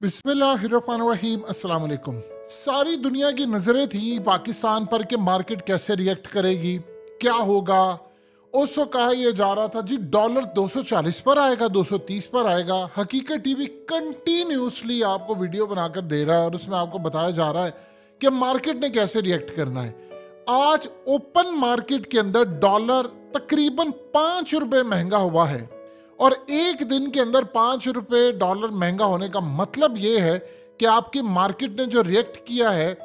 बिस्मिल्लाहिर्रहमानिर्रहीम अस्सलाम वालेकुम। सारी दुनिया की नज़रें थी पाकिस्तान पर कि मार्केट कैसे रिएक्ट करेगी, क्या होगा। उस वक्त कहा यह जा रहा था जी डॉलर 240 पर आएगा, 230 पर आएगा। हकीकत टीवी कंटिन्यूसली आपको वीडियो बनाकर दे रहा है और उसमें आपको बताया जा रहा है कि मार्केट ने कैसे रिएक्ट करना है। आज ओपन मार्केट के अंदर डॉलर तकरीबन 5 रुपए महंगा हुआ है और एक दिन के अंदर 5 रुपए डॉलर महंगा होने का मतलब ये है कि आपकी मार्केट ने जो रिएक्ट किया है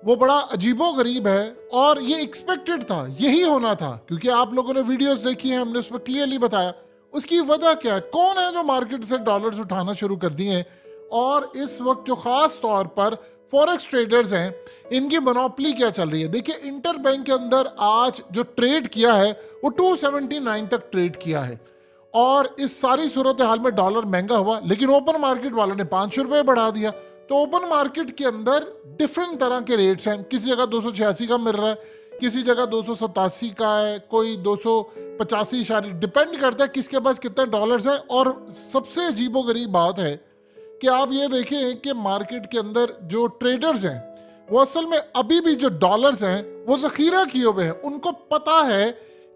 वो बड़ा अजीबो गरीब है और ये एक्सपेक्टेड था, यही होना था, क्योंकि आप लोगों ने वीडियोस देखी हैं, हमने उसमें क्लियरली बताया उसकी वजह क्या है, कौन है जो मार्केट से डॉलर्स उठाना शुरू कर दिए हैं। और इस वक्त जो खास तौर पर फॉरेक्स ट्रेडर्स हैं, इनकी मोनोपोली क्या चल रही है। देखिए इंटर बैंक के अंदर आज जो ट्रेड किया है वो 279 तक ट्रेड किया है और इस सारी सूरत हाल में डॉलर महंगा हुआ, लेकिन ओपन मार्केट वालों ने 5 रुपए बढ़ा दिया। तो ओपन मार्केट के अंदर डिफरेंट तरह के रेट्स हैं, किसी जगह 286 का मिल रहा है, किसी जगह 287 का है, कोई 285 शायद, डिपेंड करता है किसके पास कितने डॉलर्स हैं। और सबसे अजीबोगरीब बात है कि आप ये देखें कि मार्केट के अंदर जो ट्रेडर्स हैं वो असल में अभी भी जो डॉलर्स हैं वो जखीरा किए हुए हैं। उनको पता है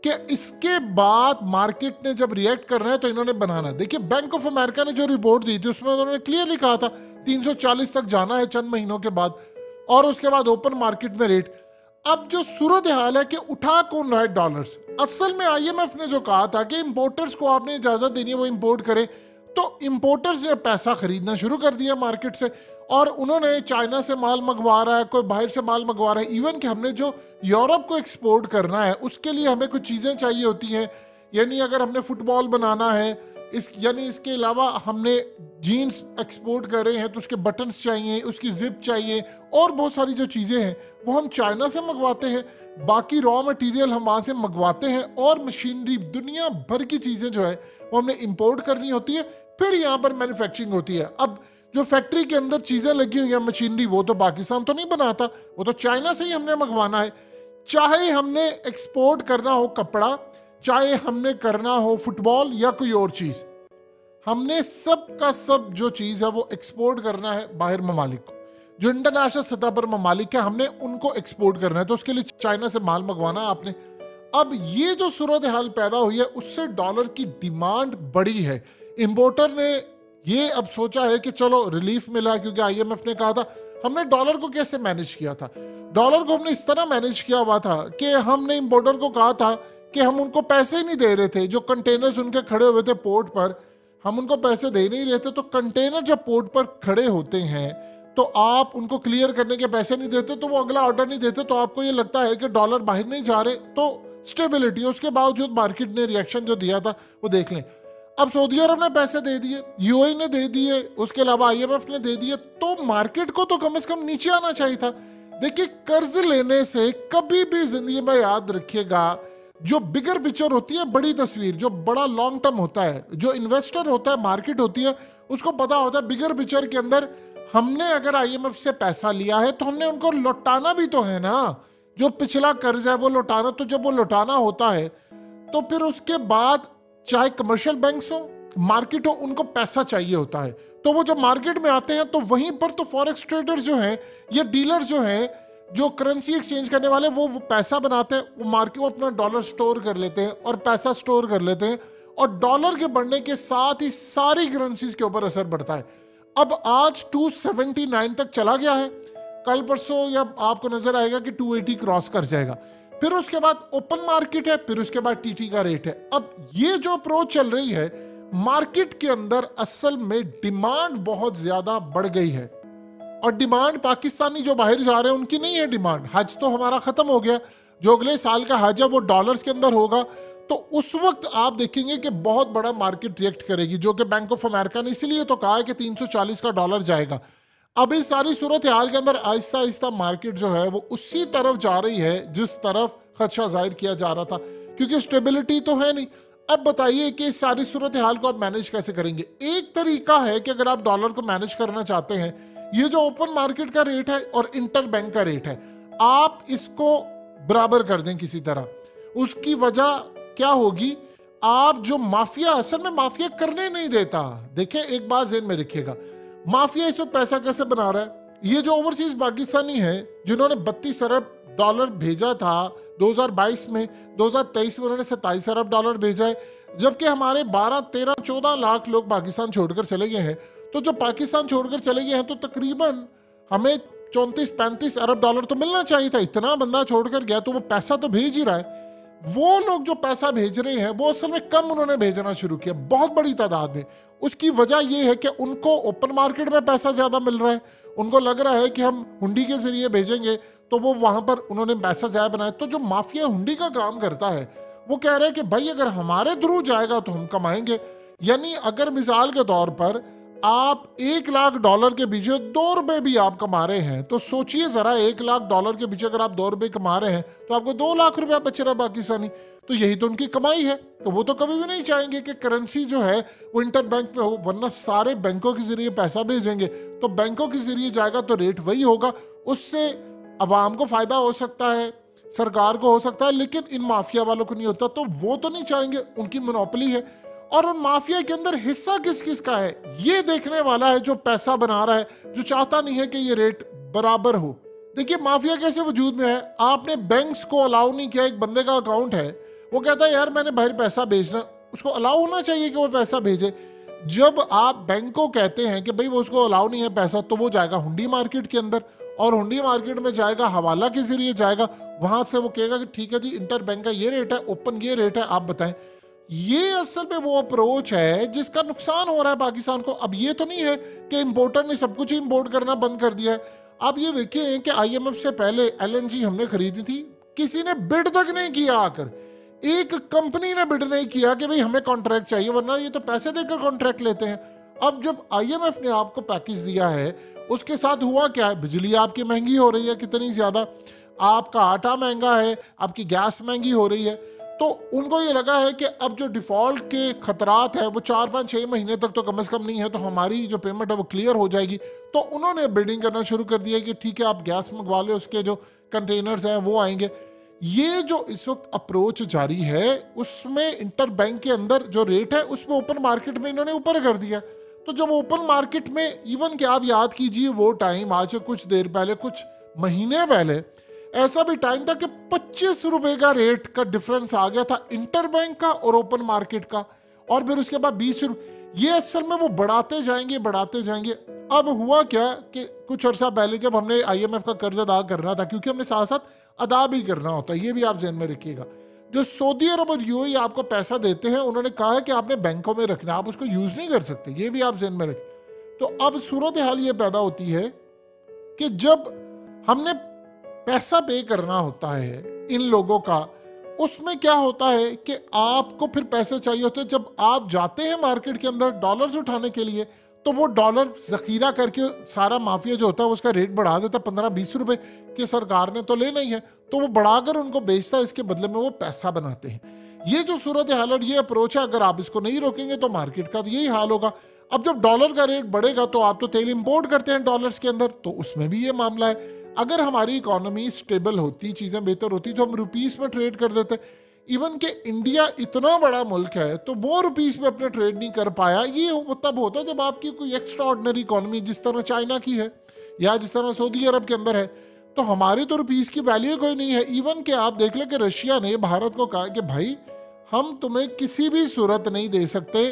कि इसके बाद मार्केट ने जब रिएक्ट करना है तो इन्होंने बनाना। देखिए बैंक ऑफ अमेरिका ने जो रिपोर्ट दी थी उसमें उन्होंने क्लियरली कहा था 340 तक जाना है चंद महीनों के बाद, और उसके बाद ओपन मार्केट में रेट। अब जो सूरत हाल है कि उठा कौन रहा है डॉलर्स, असल में आईएमएफ ने जो कहा था कि इंपोर्टर्स को आपने इजाजत देनी है वो इंपोर्ट करें, तो इंपोर्टर्स ने पैसा खरीदना शुरू कर दिया मार्केट से और उन्होंने चाइना से माल मंगवा रहा है, कोई बाहर से माल मंगवा रहा है। इवन कि हमने जो यूरोप को एक्सपोर्ट करना है उसके लिए हमें कुछ चीज़ें चाहिए होती हैं, यानी अगर हमने फुटबॉल बनाना है यानी इसके अलावा हमने जीन्स एक्सपोर्ट कर रहे हैं तो उसके बटन्स चाहिए, उसकी जिप चाहिए और बहुत सारी जो चीज़ें हैं वो हम चाइना से मंगवाते हैं। बाकी रॉ मटेरियल हम वहाँ से मंगवाते हैं और मशीनरी दुनिया भर की चीज़ें जो है वो हमने इंपोर्ट करनी होती है, फिर यहाँ पर मैन्युफैक्चरिंग होती है। अब जो फैक्ट्री के अंदर चीज़ें लगी हुई हैं मशीनरी, वो तो पाकिस्तान तो नहीं बनाता, वो तो चाइना से ही हमने मंगवाना है। चाहे हमने एक्सपोर्ट करना हो कपड़ा, चाहे हमने करना हो फुटबॉल या कोई और चीज़, हमने सब का सब जो चीज़ है वो एक्सपोर्ट करना है बाहर ममालिक को। जो इंटरनेशनल सतह पर ममालिक है हमने उनको एक्सपोर्ट करना है, तो उसके लिए चाइना से माल मंगवाना है आपने। अब ये जो सूरत हाल पैदा हुई है उससे डॉलर की डिमांड बढ़ी है। इंपोर्टर ने ये अब सोचा है कि चलो रिलीफ मिला, क्योंकि आईएमएफ ने कहा था, हमने डॉलर को कैसे मैनेज किया था, डॉलर को हमने इस तरह मैनेज किया हुआ था कि हमने इंपोर्टर को कहा था कि हम उनको पैसे ही नहीं दे रहे थे। जो कंटेनर्स उनके खड़े हुए थे पोर्ट पर, हम उनको पैसे दे नहीं रहे थे। तो कंटेनर जब पोर्ट पर खड़े होते हैं तो आप उनको क्लियर करने के पैसे नहीं देते, तो वो अगला ऑर्डर नहीं देते, तो आपको ये लगता है कि डॉलर बाहर नहीं जा रहे, तो स्टेबिलिटी। उसके बावजूद मार्केट ने रिएक्शन जो दिया था वो देख लें। अब सऊदी अरब ने पैसे दे दिए, यूएई ने दे दिए, उसके अलावा आईएमएफ ने दे दिए, तो मार्केट को तो कम से कम नीचे आना चाहिए था। देखिए कर्ज लेने से कभी भी जिंदगी में याद रखिएगा, जो बिगर पिक्चर होती है, बड़ी तस्वीर, जो बड़ा लॉन्ग टर्म होता है, जो इन्वेस्टर होता है, मार्केट होती है, उसको पता होता है बिगर पिक्चर के अंदर हमने अगर आईएमएफ से पैसा लिया है तो हमने उनको लौटाना भी तो है ना। जो पिछला कर्ज है वो लौटाना, तो जब वो लौटाना होता है तो फिर उसके बाद चाहे कमर्शियल बैंक्स हो, मार्केट हो, उनको पैसा चाहिए होता है। तो वो जब मार्केट में आते हैं तो वहीं पर तो फॉरेक्स ट्रेडर्स जो हैं, ये डीलर जो हैं, जो करेंसी एक्सचेंज करने वाले, वो पैसा बनाते हैं, वो मार्केट में अपना डॉलर स्टोर कर लेते हैं और पैसा स्टोर कर लेते हैं, और डॉलर के बढ़ने के साथ ही सारी करेंसीज के ऊपर असर पड़ता है। अब आज 279 तक चला गया है, कल परसों या आपको नजर आएगा कि 280 क्रॉस कर जाएगा। फिर उसके बाद ओपन मार्केट है, फिर उसके बाद टीटी का रेट है। अब ये जो अप्रोच चल रही है मार्केट के अंदर, असल में डिमांड बहुत ज्यादा बढ़ गई है, और डिमांड पाकिस्तानी जो बाहर जा रहे हैं उनकी नहीं है डिमांड। हज तो हमारा खत्म हो गया, जो अगले साल का हज है वो डॉलर्स के अंदर होगा, तो उस वक्त आप देखेंगे कि बहुत बड़ा मार्केट रिएक्ट करेगी, जो कि बैंक ऑफ अमेरिका ने इसीलिए तो कहा है कि 340 का डॉलर जाएगा। अब इस सारी सूरत हाल के अंदर आहिस्ता आहिस्ता मार्केट जो है वो उसी तरफ जा रही है जिस तरफ खदशा जाहिर किया जा रहा था, क्योंकि स्टेबिलिटी तो है नहीं। अब बताइए कि इस सारी सूरत हाल को आप मैनेज कैसे करेंगे। एक तरीका है कि अगर आप डॉलर को मैनेज करना चाहते हैं, ये जो ओपन मार्केट का रेट है और इंटर बैंक का रेट है, आप इसको बराबर कर दें किसी तरह। उसकी वजह क्या होगी, आप जो माफिया, असल में माफिया करने नहीं देता। देखिए एक बात ज़हन में रखिएगा, माफिया इस वक्त पैसा कैसे बना रहा है? ये जो ओवरसीज पाकिस्तानी है जिन्होंने 32 अरब डॉलर भेजा था 2022 में, 2023 में उन्होंने 27 अरब डॉलर भेजा है, जबकि हमारे 12, 13, 14 लाख लोग पाकिस्तान छोड़कर चले गए हैं। तो जब पाकिस्तान छोड़कर चले गए हैं तो तकरीबन हमें 34-35 अरब डॉलर तो मिलना चाहिए था। इतना बंदा छोड़कर गया तो वो पैसा तो भेज ही रहा है। वो लोग जो पैसा भेज रहे हैं वो असल में कम उन्होंने भेजना शुरू किया, बहुत बड़ी तादाद में। उसकी वजह यह है कि उनको ओपन मार्केट में पैसा ज्यादा मिल रहा है। उनको लग रहा है कि हम हुंडी के जरिए भेजेंगे तो वो वहां पर उन्होंने पैसा ज्यादा बनाया। तो जो माफिया हुंडी का काम करता है वो कह रहे हैं कि भाई अगर हमारे थ्रू जाएगा तो हम कमाएंगे। यानी अगर मिसाल के तौर पर आप 1 लाख डॉलर के पीछे 2 रुपए भी आप कमा रहे हैं तो सोचिए जरा, 1 लाख डॉलर के पीछे अगर आप 2 रुपए कमा रहे हैं तो आपको 2 लाख रुपया बच रहा है पाकिस्तानी। तो यही तो उनकी कमाई है। तो वो तो कभी भी नहीं चाहेंगे कि करेंसी जो है वो इंटर बैंक में हो, वरना सारे बैंकों के जरिए पैसा भेजेंगे। तो बैंकों के जरिए जाएगा तो रेट वही होगा, उससे अवाम को फायदा हो सकता है, सरकार को हो सकता है, लेकिन इन माफिया वालों को नहीं होता। तो वो तो नहीं चाहेंगे, उनकी मोनोपोली है। और उन माफिया के अंदर हिस्सा किस किस का है ये देखने वाला है जो पैसा बना रहा है, जो चाहता नहीं है कि ये रेट बराबर हो। देखिए माफिया कैसे वजूद में है, आपने बैंक्स को अलाउ नहीं किया। एक बंदे का अकाउंट है, वो कहता है यार मैंने बाहर पैसा भेजना, उसको अलाउ होना चाहिए कि वो पैसा भेजे। जब आप बैंक को कहते हैं कि भाई वो उसको अलाउ नहीं है पैसा, तो वो जाएगा हुंडी मार्केट के अंदर, और हुंडी मार्केट में जाएगा, हवाला के जरिए जाएगा, वहां से वो कहेगा कि ठीक है जी इंटर बैंक का ये रेट है, ओपन ये रेट है, आप बताएं। ये असल में वो अप्रोच है जिसका नुकसान हो रहा है पाकिस्तान को। अब ये तो नहीं है कि इंपोर्टर ने सब कुछ इंपोर्ट करना बंद कर दिया है। आप ये देखिए कि IMF से पहले LNG हमने खरीदी थी, किसी ने बिड तक नहीं किया, आकर एक कंपनी ने बिड नहीं किया कि भाई हमें कॉन्ट्रैक्ट चाहिए, वरना ये तो पैसे देकर कॉन्ट्रैक्ट लेते हैं। अब जब IMF ने आपको पैकेज दिया है, उसके साथ हुआ क्या है? बिजली आपकी महंगी हो रही है, कितनी ज्यादा, आपका आटा महंगा है, आपकी गैस महंगी हो रही है। तो उनको ये लगा है कि अब जो डिफॉल्ट के खतरात है वो 4-5-6 महीने तक तो कम से कम नहीं है, तो हमारी जो पेमेंट है वो क्लियर हो जाएगी। तो उन्होंने बिडिंग करना शुरू कर दिया कि ठीक है आप गैस मंगवा लो, उसके जो कंटेनर्स हैं वो आएंगे। ये जो इस वक्त अप्रोच जारी है उसमें इंटर बैंक के अंदर जो रेट है उसमें ओपन मार्केट में इन्होंने ऊपर कर दिया। तो जब ओपन मार्केट में इवन कि आप याद कीजिए वो टाइम आज से कुछ देर पहले, कुछ महीने पहले ऐसा भी टाइम था कि 25 रुपए का रेट का डिफरेंस आ गया था इंटर बैंक का और ओपन मार्केट का, और फिर उसके बाद 20 रुपए। ये असल में वो बढ़ाते जाएंगे बढ़ाते जाएंगे। अब हुआ क्या कि कुछ अर्सा पहले जब हमने IMF का कर्ज अदा करना था, क्योंकि हमने साथ साथ अदा भी करना होता है, ये भी आप ध्यान में रखिएगा। जो सऊदी अरब और UAE आपको पैसा देते हैं, उन्होंने कहा है कि आपने बैंकों में रखना, आप उसको यूज नहीं कर सकते, ये भी आप ध्यान में रखें। तो अब सूरत हाल ये पैदा होती है कि जब हमने पैसा पे करना होता है इन लोगों का, उसमें क्या होता है कि आपको फिर पैसे चाहिए होते हैं। जब आप जाते हैं मार्केट के अंदर डॉलर्स उठाने के लिए, तो वो डॉलर जखीरा करके सारा माफिया जो होता है उसका रेट बढ़ा देता है। 15-20 रुपए कि सरकार ने तो लेना ही है, तो वो बढ़ाकर उनको बेचता है, इसके बदले में वो पैसा बनाते हैं। ये जो सूरत हाल और ये अप्रोच है, अगर आप इसको नहीं रोकेंगे तो मार्केट का तो यही हाल होगा। अब जब डॉलर का रेट बढ़ेगा तो आप तो तेल इंपोर्ट करते हैं डॉलर्स के अंदर, तो उसमें भी ये मामला है। अगर हमारी इकोनॉमी स्टेबल होती, चीजें बेहतर होती, तो हम रुपीस में ट्रेड कर देते। इवन के इंडिया इतना बड़ा मुल्क है तो वो रुपीस में अपने ट्रेड नहीं कर पाया। ये तब होता जब आपकी कोई एक्स्ट्रा ऑर्डिनरी इकोनॉमी जिस तरह चाइना की है या जिस तरह सऊदी अरब के अंदर है, तो हमारी तो रुपीस की वैल्यू कोई नहीं है। इवन के आप देख लें कि रशिया ने भारत को कहा कि भाई हम तुम्हें किसी भी सूरत नहीं दे सकते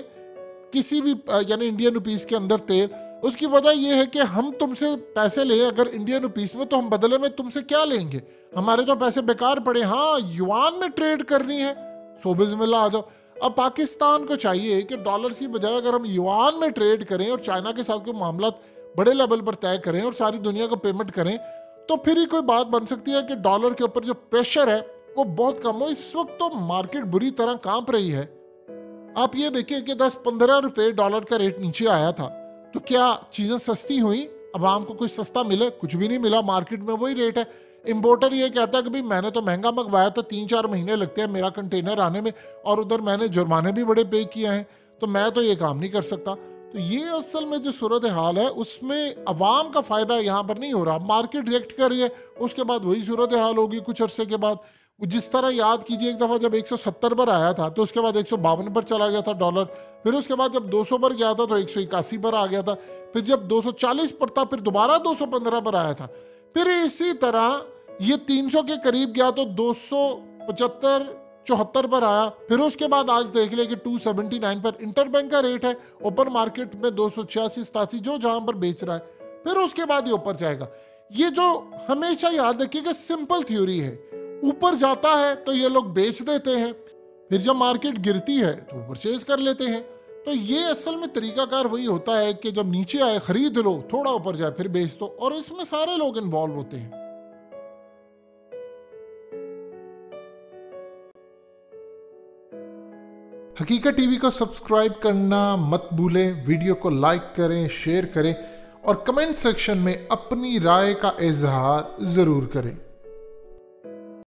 किसी भी यानी इंडियन रुपीस के अंदर तेल। उसकी वजह यह है कि हम तुमसे पैसे ले अगर इंडियन रुपीस में, तो हम बदले में तुमसे क्या लेंगे? हमारे तो पैसे बेकार पड़े। हाँ, युआन में ट्रेड करनी है, सो बिस्मिल्लाह आ जाओ। अब पाकिस्तान को चाहिए कि डॉलर्स की बजाय अगर हम युआन में ट्रेड करें और चाइना के साथ कोई मामला बड़े लेवल पर तय करें और सारी दुनिया को पेमेंट करें, तो फिर ही कोई बात बन सकती है कि डॉलर के ऊपर जो प्रेशर है वो बहुत कम हो। इस वक्त तो मार्केट बुरी तरह कांप रही है। आप ये देखिए कि 10-15 रुपए डॉलर का रेट नीचे आया था, तो क्या चीजें सस्ती हुई? अब आम को कुछ सस्ता मिले? कुछ भी नहीं मिला। मार्केट में वही रेट है। इंपोर्टर ये कहता है कि भाई मैंने तो महंगा मंगवाया था, 3-4 महीने लगते हैं मेरा कंटेनर आने में, और उधर मैंने जुर्माने भी बड़े पे किए हैं, तो मैं तो ये काम नहीं कर सकता। तो ये असल में जो सूरत हाल है उसमें अवाम का फायदा यहाँ पर नहीं हो रहा। मार्केट रिएक्ट कर रही है, उसके बाद वही सूरत हाल होगी कुछ अरसे के बाद। जिस तरह याद कीजिए, एक दफ़ा जब 170 पर आया था तो उसके बाद 152 पर चला गया था डॉलर, फिर उसके बाद जब 200 पर गया था तो 181 पर आ गया था, फिर जब 240 पर था फिर दोबारा 215 पर आया था, फिर इसी तरह ये 300 के करीब गया तो 275 74 पर आया, फिर उसके बाद आज देख ले कि 279 पर इंटरबैंक का रेट है, ओपन मार्केट में 286-87 जो जहां पर बेच रहा है, फिर उसके बाद ये ऊपर जाएगा। ये जो हमेशा याद रखिएगा सिंपल थ्योरी है, ऊपर जाता है तो ये लोग बेच देते हैं, फिर जब मार्केट गिरती है तो परचेज कर लेते हैं। तो ये असल में तरीकाकार वही होता है कि जब नीचे आए खरीद लो, थोड़ा ऊपर जाए फिर बेच दो, और इसमें सारे लोग इन्वॉल्व होते हैं। हकीकत टीवी को सब्सक्राइब करना मत भूलें, वीडियो को लाइक करें, शेयर करें और कमेंट सेक्शन में अपनी राय का इजहार जरूर करें।